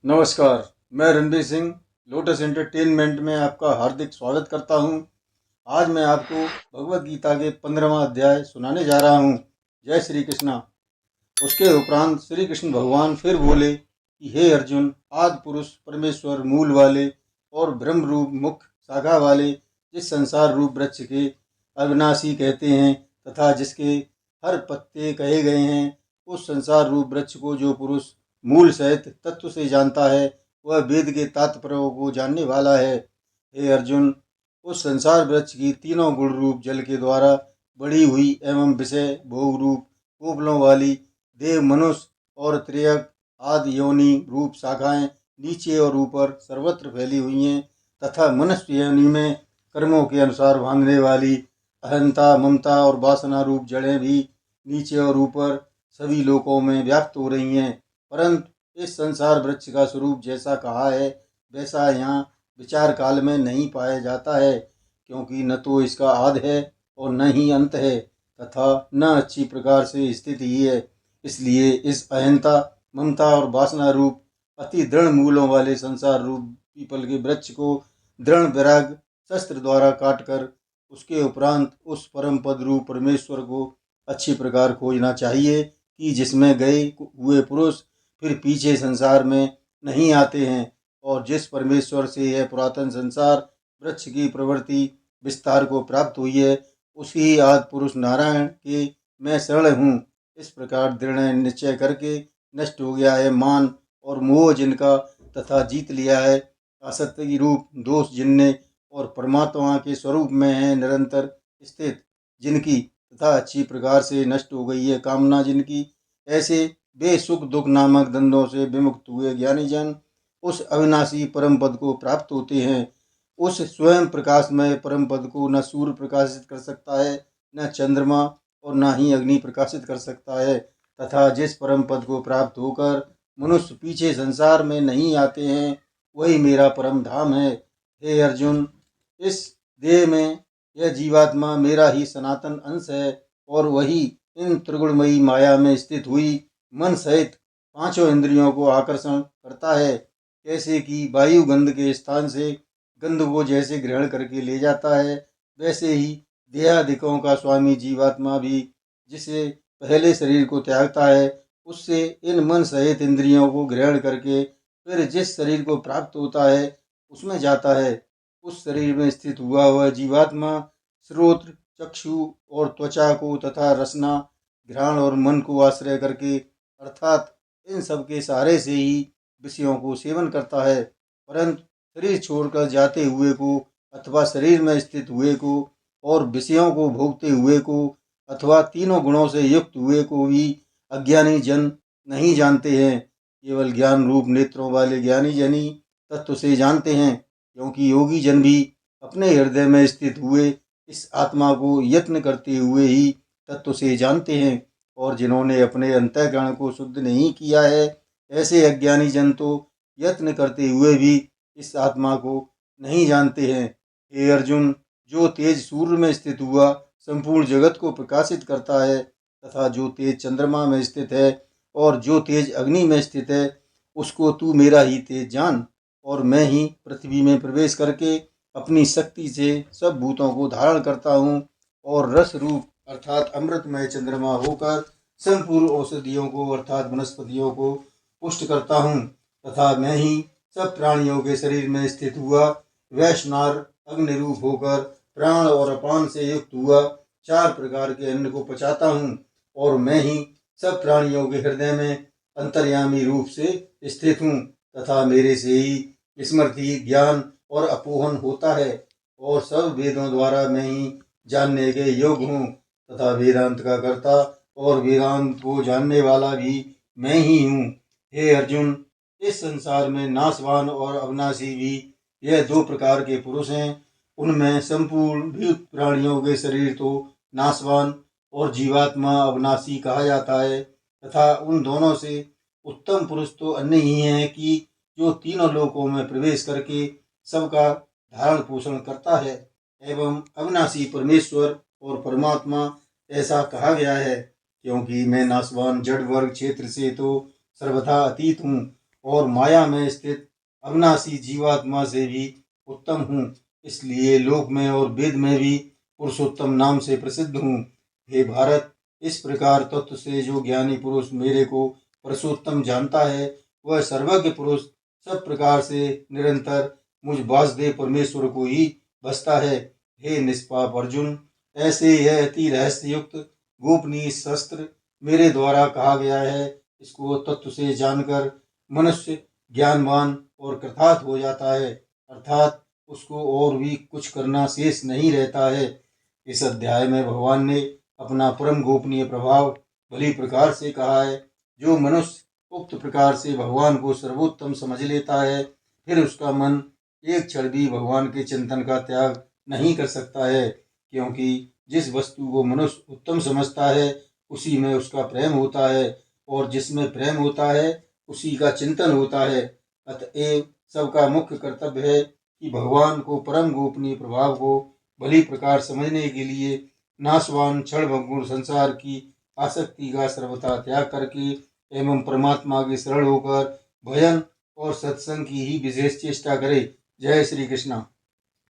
नमस्कार। मैं Ranbir Singh lotus entertainment में आपका हार्दिक स्वागत करता हूं। आज मैं आपको भगवत गीता के 15वां अध्याय सुनाने जा रहा हूं। जय श्री कृष्णा। उसके उपरांत श्री कृष्ण भगवान फिर बोले कि हे अर्जुन, आदि पुरुष परमेश्वर मूल वाले और ब्रह्म रूप मुख्य शाखा वाले जिस संसार रूप वृक्ष के अविनाशी कहते हैं तथा जिसके हर पत्ते कहे गए हैं, उस संसार रूप वृक्ष को जो पुरुष मूल सहित तत्व से जानता है, वह वेद के तात्पर्यों को जानने वाला है। हे अर्जुन, उस संसार वृक्ष की तीनों गुण रूप जल के द्वारा बढ़ी हुई एवं विषय भोग रूप कोपलों वाली देव, मनुष्य और त्रियक आदि योनि रूप शाखाएं नीचे और ऊपर सर्वत्र फैली हुई हैं तथा मनुष्य योनि में कर्मों के अनुसार भांगने वाली अहंता, ममता और वासना रूप जड़ें भी नीचे और ऊपर सभी लोकों में व्याप्त हो रही हैं। परंतु इस संसार वृक्ष का स्वरूप जैसा कहा है वैसा यहाँ विचार काल में नहीं पाया जाता है, क्योंकि न तो इसका आदि है और न ही अंत है तथा न अच्छी प्रकार से स्थित ही है। इसलिए इस अहंता, ममता और वासना रूप अति दृढ़ मूलों वाले संसार रूप पीपल के वृक्ष को दृढ़ वैराग शस्त्र द्वारा काटकर उसके उपरांत उस परम पद रूप परमेश्वर को अच्छी प्रकार खोजना चाहिए कि जिसमें गए हुए पुरुष फिर पीछे संसार में नहीं आते हैं, और जिस परमेश्वर से यह पुरातन संसार वृक्ष की प्रवृत्ति विस्तार को प्राप्त हुई है, उसी आदि पुरुष नारायण के मैं शरण हूँ। इस प्रकार दृढ़ निश्चय करके नष्ट हो गया है मान और मोह जिनका, तथा जीत लिया है असत्य रूप दोष जिनने, और परमात्मा के स्वरूप में है निरंतर स्थित जिनकी, तथा अच्छी प्रकार से नष्ट हो गई है कामना जिनकी, ऐसे वे सुख दुख नामक द्वंद्वों से विमुक्त हुए ज्ञानी जन उस अविनाशी परम पद को प्राप्त होते हैं। उस स्वयं प्रकाशमय परम पद को न सूर्य प्रकाशित कर सकता है, न चंद्रमा, और न ही अग्नि प्रकाशित कर सकता है, तथा जिस परम पद को प्राप्त होकर मनुष्य पीछे संसार में नहीं आते हैं, वही मेरा परम धाम है। हे अर्जुन, इस देह में यह जीवात्मा मेरा ही सनातन अंश है, और वही इन त्रिगुणमयी माया में स्थित हुई मन सहित पांचों इंद्रियों को आकर्षण करता है। कैसे कि वायु गंध के स्थान से गंध को जैसे ग्रहण करके ले जाता है, वैसे ही देहादिकों का स्वामी जीवात्मा भी जिसे पहले शरीर को त्यागता है, उससे इन मन सहित इंद्रियों को ग्रहण करके फिर जिस शरीर को प्राप्त होता है उसमें जाता है। उस शरीर में स्थित हुआ हुआ जीवात्मा श्रोत्र, चक्षु और त्वचा को तथा रसना, घ्राण और मन को आश्रय करके अर्थात इन सब के सहारे से ही विषयों को सेवन करता है। परंतु शरीर छोड़कर जाते हुए को अथवा शरीर में स्थित हुए को और विषयों को भोगते हुए को अथवा तीनों गुणों से युक्त हुए को भी अज्ञानी जन नहीं जानते हैं। केवल ज्ञान रूप नेत्रों वाले ज्ञानी जन ही तत्व से जानते हैं, क्योंकि योगी जन भी अपने हृदय में स्थित हुए इस आत्मा को यत्न करते हुए ही तत्व से जानते हैं। और जिन्होंने अपने अंतःकरण को शुद्ध नहीं किया है, ऐसे अज्ञानी जन तो यत्न करते हुए भी इस आत्मा को नहीं जानते हैं। हे अर्जुन, जो तेज सूर्य में स्थित हुआ संपूर्ण जगत को प्रकाशित करता है, तथा जो तेज चंद्रमा में स्थित है और जो तेज अग्नि में स्थित है, उसको तू मेरा ही तेज जान। और मैं ही पृथ्वी में प्रवेश करके अपनी शक्ति से सब भूतों को धारण करता हूँ, और रस रूप अर्थात अमृतमय चंद्रमा होकर संपूर्ण औषधियों को अर्थात वनस्पतियों को पुष्ट करता हूँ, तथा मैं ही सब प्राणियों के शरीर में स्थित हुआ वैश्नार अग्नि रूप होकर प्राण और अपान से युक्त हुआ चार प्रकार के अन्न को पचाता हूँ, और मैं ही सब प्राणियों के हृदय में अंतर्यामी रूप से स्थित हूँ, तथा मेरे से ही स्मृति, ज्ञान और अपोहन होता है, और सब वेदों द्वारा मैं ही जानने के योग्य हूँ, तथा वेदांत का कर्ता और वेदांत को जानने वाला भी मैं ही हूँ। हे अर्जुन, इस संसार में नाशवान और अविनाशी भी यह दो प्रकार के पुरुष हैं। उनमें संपूर्ण भूत प्राणियों के शरीर तो नाशवान और जीवात्मा अविनाशी कहा जाता है, तथा उन दोनों से उत्तम पुरुष तो अन्य ही है कि जो तीनों लोकों में प्रवेश करके सबका धारण पोषण करता है, एवं अविनाशी परमेश्वर और परमात्मा ऐसा कहा गया है, क्योंकि मैं नाशवान जड़ वर्ग क्षेत्र से तो सर्वथा अतीत हूँ, और माया में स्थित अविनाशी जीवात्मा से भी उत्तम हूँ। इसलिए लोक में और वेद में भी पुरुषोत्तम नाम से प्रसिद्ध हूँ। हे भारत, इस प्रकार तत्व से जो ज्ञानी पुरुष मेरे को पुरुषोत्तम जानता है, वह सर्वज्ञ पुरुष सब प्रकार से निरंतर मुझ वासुदेव परमेश्वर को ही बसता है। हे निष्पाप अर्जुन, ऐसे यह अति रहस्य युक्त गोपनीय शस्त्र मेरे द्वारा कहा गया है। इसको तत्व से जानकर मनुष्य ज्ञानवान और कृतार्थ हो जाता है, अर्थात उसको और भी कुछ करना शेष नहीं रहता है। इस अध्याय में भगवान ने अपना परम गोपनीय प्रभाव भली प्रकार से कहा है। जो मनुष्य उक्त प्रकार से भगवान को सर्वोत्तम समझ लेता है, फिर उसका मन एक क्षण भी भगवान के चिंतन का त्याग नहीं कर सकता है, क्योंकि जिस वस्तु को मनुष्य उत्तम समझता है उसी में उसका प्रेम होता है, और जिसमें प्रेम होता है उसी का चिंतन होता है। अतएव सबका मुख्य कर्तव्य है कि भगवान को परम गोपनीय प्रभाव को भली प्रकार समझने के लिए नाशवान क्षणभंगुर संसार की आसक्ति का सर्वथा त्याग करके एवं परमात्मा के शरण होकर भजन और सत्संग की ही विशेष चेष्टा करे। जय श्री कृष्ण।